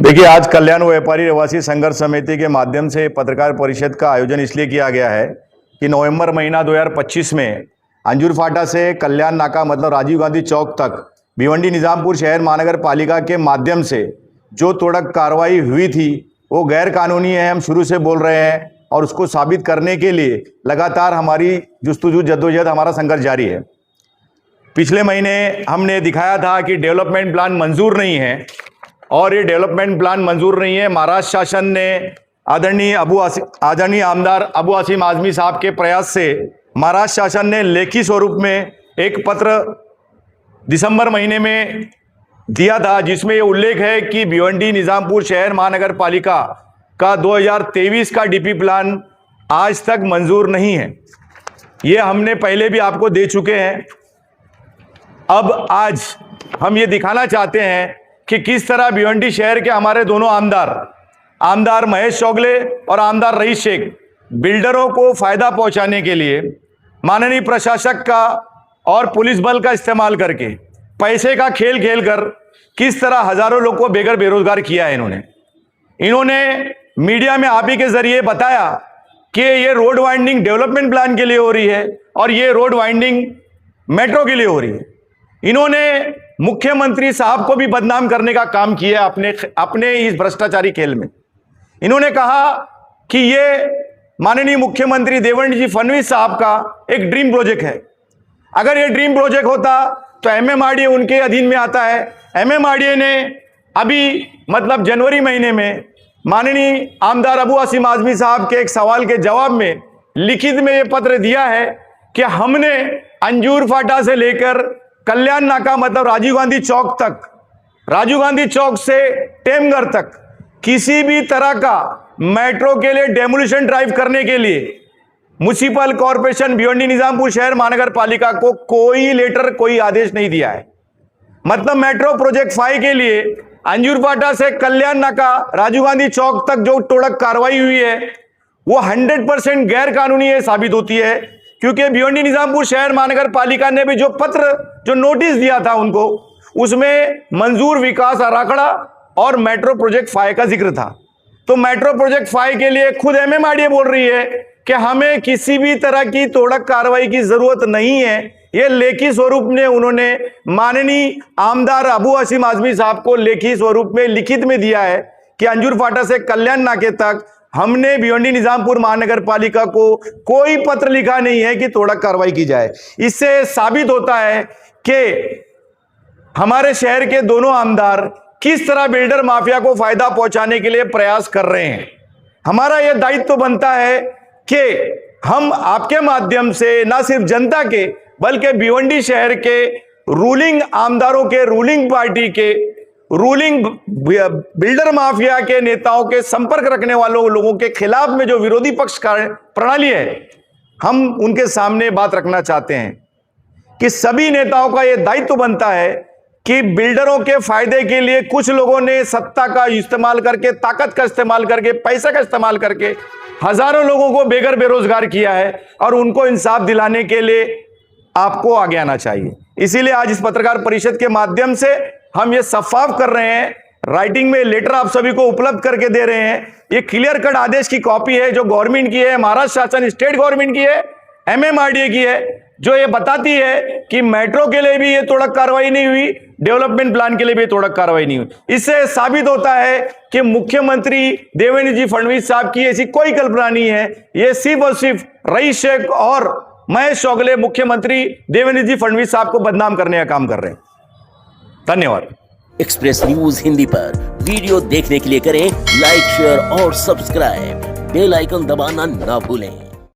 देखिए, आज कल्याण व्यापारी रहवासी संघर्ष समिति के माध्यम से पत्रकार परिषद का आयोजन इसलिए किया गया है कि नवंबर महीना 2025 में अंजूर फाटा से कल्याण नाका मतलब राजीव गांधी चौक तक भिवंडी निजामपुर शहर महानगर पालिका के माध्यम से जो तोड़क कार्रवाई हुई थी वो गैर कानूनी है। हम शुरू से बोल रहे हैं और उसको साबित करने के लिए लगातार हमारी जुस्तुजू जद्दोजहद हमारा संघर्ष जारी है। पिछले महीने हमने दिखाया था कि डेवलपमेंट प्लान मंजूर नहीं है और ये डेवलपमेंट प्लान मंजूर नहीं है। महाराष्ट्र शासन ने आदरणीय आमदार अबू आसिम आजमी साहब के प्रयास से महाराष्ट्र शासन ने लेखी स्वरूप में एक पत्र दिसंबर महीने में दिया था जिसमें ये उल्लेख है कि भिवंडी निजामपुर शहर महानगर पालिका का 2023 का डीपी प्लान आज तक मंजूर नहीं है। ये हमने पहले भी आपको दे चुके हैं। अब आज हम ये दिखाना चाहते हैं कि किस तरह भिवंडी शहर के हमारे दोनों आमदार महेश चौगले और आमदार रईस शेख बिल्डरों को फायदा पहुंचाने के लिए माननीय प्रशासक का और पुलिस बल का इस्तेमाल करके पैसे का खेल खेलकर किस तरह हजारों लोग को बेरोजगार किया है। इन्होंने मीडिया में आप ही के जरिए बताया कि ये रोड वाइंडिंग डेवलपमेंट प्लान के लिए हो रही है और ये रोड वाइंडिंग मेट्रो के लिए हो रही है। इन्होंने मुख्यमंत्री साहब को भी बदनाम करने का काम किया अपने इस भ्रष्टाचारी खेल में। इन्होंने कहा कि ये माननीय मुख्यमंत्री देवेंद्र जी फडणवीस साहब का एक ड्रीम प्रोजेक्ट है। अगर ये ड्रीम प्रोजेक्ट होता तो एमएमआरडीए उनके अधीन में आता है। एमएमआरडीए ने अभी मतलब जनवरी महीने में माननीय आमदार अबू आसिम आजमी साहब के एक सवाल के जवाब में लिखित में ये पत्र दिया है कि हमने अंजूर फाटा से लेकर कल्याण नाका मतलब राजीव गांधी चौक तक, राजीव गांधी चौक से टेमघर तक किसी भी तरह का मेट्रो के लिए डेमोलिशन ड्राइव करने के लिए म्युनिसिपल कॉर्पोरेशन भिवंडी निजामपुर शहर महानगर पालिका को कोई लेटर कोई आदेश नहीं दिया है। मतलब मेट्रो प्रोजेक्ट 5 के लिए अंजूर फाटा से कल्याण नाका राजीव गांधी चौक तक जो तोड़क कार्रवाई हुई है वो 100% गैर कानूनी है साबित होती है, क्योंकि भिवंडी निजामपुर शहर महानगर पालिका ने भी जो नोटिस दिया था उनको, उसमें मंजूर विकास आराखड़ा और मेट्रो प्रोजेक्ट 5 का जिक्र था। तो मेट्रो प्रोजेक्ट 5 के लिए खुद एमएमआरडीए बोल रही है कि हमें किसी भी तरह की तोड़क कार्रवाई की जरूरत नहीं है। ये लेखी स्वरूप में उन्होंने माननीय आमदार अबू आसिम आजमी साहब को लेखी स्वरूप में लिखित में दिया है कि अंजूर फाटा से कल्याण नाके तक हमने भिवंडी निजामपुर महानगर पालिका को कोई पत्र लिखा नहीं है कि तोड़क कार्रवाई की जाए। इससे साबित होता है कि हमारे शहर के दोनों आमदार किस तरह बिल्डर माफिया को फायदा पहुंचाने के लिए प्रयास कर रहे हैं। हमारा यह दायित्व बनता है कि हम आपके माध्यम से न सिर्फ जनता के बल्कि भिवंडी शहर के रूलिंग आमदारों के, रूलिंग पार्टी के, रूलिंग बिल्डर माफिया के नेताओं के संपर्क रखने वालों लोगों के खिलाफ में जो विरोधी पक्ष प्रणाली है, हम उनके सामने बात रखना चाहते हैं कि सभी नेताओं का यह दायित्व बनता है कि बिल्डरों के फायदे के लिए कुछ लोगों ने सत्ता का इस्तेमाल करके, ताकत का इस्तेमाल करके, पैसे का इस्तेमाल करके हजारों लोगों को बेरोजगार किया है और उनको इंसाफ दिलाने के लिए आपको आगे आना चाहिए। इसीलिए आज इस पत्रकार परिषद के माध्यम से हम ये साफ कर रहे हैं, राइटिंग में लेटर आप सभी को उपलब्ध करके दे रहे हैं। ये क्लियर कट आदेश की कॉपी है जो गवर्नमेंट की है, महाराष्ट्र शासन स्टेट गवर्नमेंट की है, एमएमआरडीए की है, जो ये बताती है कि मेट्रो के लिए भी ये तोड़क कार्रवाई नहीं हुई, डेवलपमेंट प्लान के लिए भी तोड़क कार्रवाई नहीं हुई। इससे साबित होता है कि मुख्यमंत्री देवेंद्र जी फडणवीस साहब की ऐसी कोई कल्पना नहीं है। ये सिर्फ और सिर्फ रईस शेख और महेश चौगले मुख्यमंत्री देवेंद्र जी फडणवीस साहब को बदनाम करने का काम कर रहे हैं। धन्यवाद। एक्सप्रेस न्यूज हिंदी पर वीडियो देखने के लिए करें लाइक, शेयर और सब्सक्राइब। बेल आइकन दबाना ना भूलें।